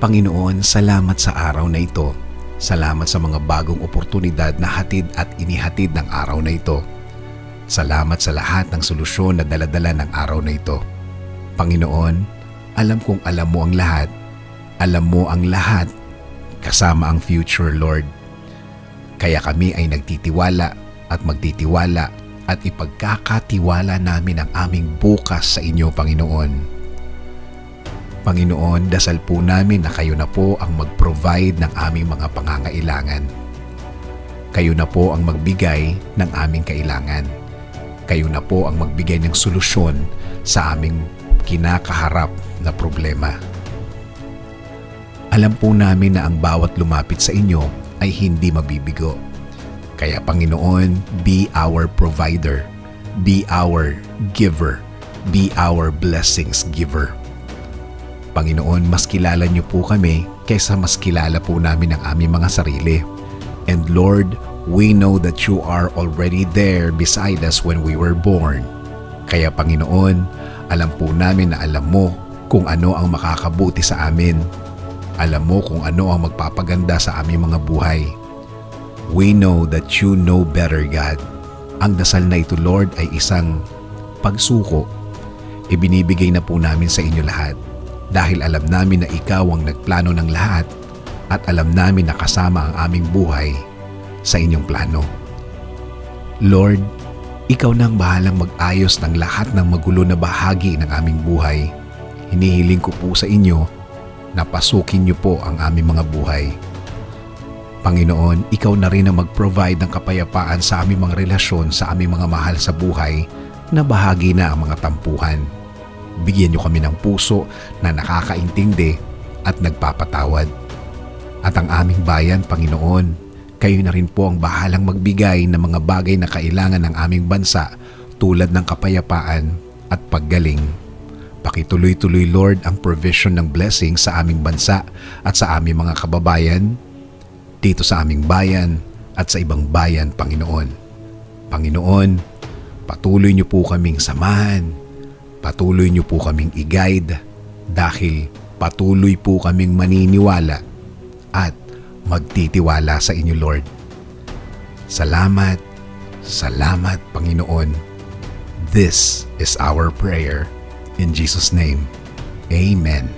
Panginoon, salamat sa araw na ito. Salamat sa mga bagong oportunidad na hatid at inihatid ng araw na ito. Salamat sa lahat ng solusyon na daladala ng araw na ito. Panginoon, alam kong alam mo ang lahat. Alam mo ang lahat, kasama ang future, Lord. Kaya kami ay nagtitiwala at magtitiwala at ipagkakatiwala namin ang aming bukas sa inyo, Panginoon. Panginoon, dasal po namin na kayo na po ang mag-provide ng aming mga pangangailangan. Kayo na po ang magbigay ng aming kailangan. Kayo na po ang magbigay ng solusyon sa aming kinakaharap na problema. Alam po namin na ang bawat lumapit sa inyo ay hindi mabibigo. Kaya Panginoon, be our provider, be our giver, be our blessings giver. Panginoon, mas kilala niyo po kami kaysa mas kilala po namin ang aming mga sarili. And Lord, we know that you are already there beside us when we were born. Kaya Panginoon, alam po namin na alam mo kung ano ang makakabuti sa amin. Alam mo kung ano ang magpapaganda sa aming mga buhay. We know that you know better, God. Ang dasal na ito, Lord, ay isang pagsuko. Ibinibigay na po namin sa inyo lahat. Dahil alam namin na ikaw ang nagplano ng lahat at alam namin na kasama ang aming buhay sa inyong plano. Lord, ikaw na ang bahalang mag-ayos ng lahat ng magulo na bahagi ng aming buhay. Hinihiling ko po sa inyo na pasukin niyo po ang aming mga buhay. Panginoon, ikaw na rin ang mag-provide ng kapayapaan sa aming mga relasyon sa aming mga mahal sa buhay na bahagi na ang mga tampuhan. Bigyan niyo kami ng puso na nakakaintindi at nagpapatawad. At ang aming bayan, Panginoon, kayo na rin po ang bahalang magbigay ng mga bagay na kailangan ng aming bansa tulad ng kapayapaan at paggaling. Pakituloy-tuloy, Lord, ang provision ng blessing sa aming bansa at sa aming mga kababayan, dito sa aming bayan at sa ibang bayan, Panginoon. Panginoon, patuloy niyo po kaming samahan. Patuloy niyo po kaming i-guide dahil patuloy po kaming maniniwala at magtitiwala sa inyo, Lord. Salamat, salamat, Panginoon. This is our prayer. In Jesus' name, Amen.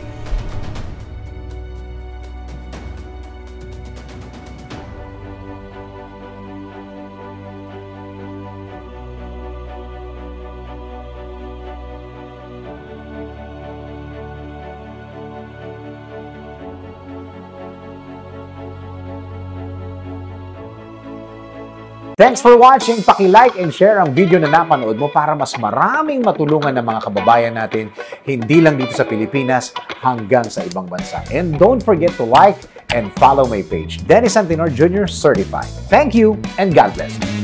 Thanks for watching. Paki-like and share ang video na napanood mo para mas maraming matulungan ng mga kababayan natin, hindi lang dito sa Pilipinas, hanggang sa ibang bansa. And don't forget to like and follow my page, Dennis Antinor Jr. Certified. Thank you and God bless.